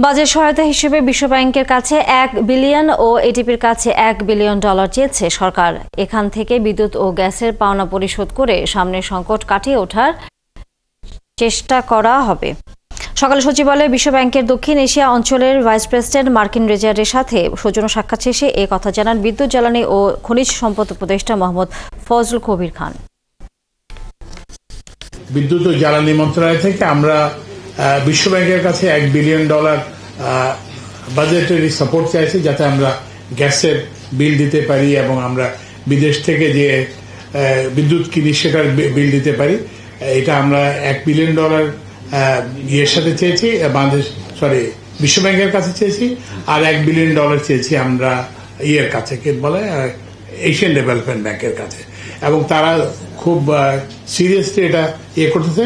Budget সহায়তা হিসেবে বিশ্বব্যাংকের কাছে 1 বিলিয়ন ও এটিপির কাছে $1 বিলিয়ন চেয়েছে সরকার। এখান থেকে বিদ্যুৎ ও গ্যাসের পাওনা পরিশোধ করে সামনের সংকট কাটিয়ে ওঠার চেষ্টা করা হবে। সকালে সচিবালয়ে বিশ্বব্যাংকের দক্ষিণ এশিয়া অঞ্চলের ভাইস প্রেসিডেন্ট মার্কিন রেজার্ডের সাথে সৌজন্য সাক্ষাৎ শেষে এ কথা জানান বিদ্যুৎ, জ্বালানি ও খনিজ সম্পদ উপদেষ্টা মোহাম্মদ ফজল কবির খান। বিদ্যুৎ ও জ্বালানি মন্ত্রণালয় থেকে আমরা বিশ্বব্যাংকের কাছে $1 বিলিয়ন বাজেটারি সাপোর্ট চাইছি, যাতে আমরা গ্যাসের বিল দিতে পারি এবং আমরা বিদেশ থেকে যে বিদ্যুৎ কিনি সেটার বিল দিতে পারি। এটা আমরা $1 বিলিয়ন ইয়ের সাথে চেয়েছি, বিশ্বব্যাংকের কাছে চেয়েছি, আর $1 বিলিয়ন চেয়েছি আমরা ইয়ের কাছে, কে বলে এশিয়ান ডেভেলপমেন্ট ব্যাংকের কাছে, এবং তারা খুব সিরিয়াসলি এটা করতেছে।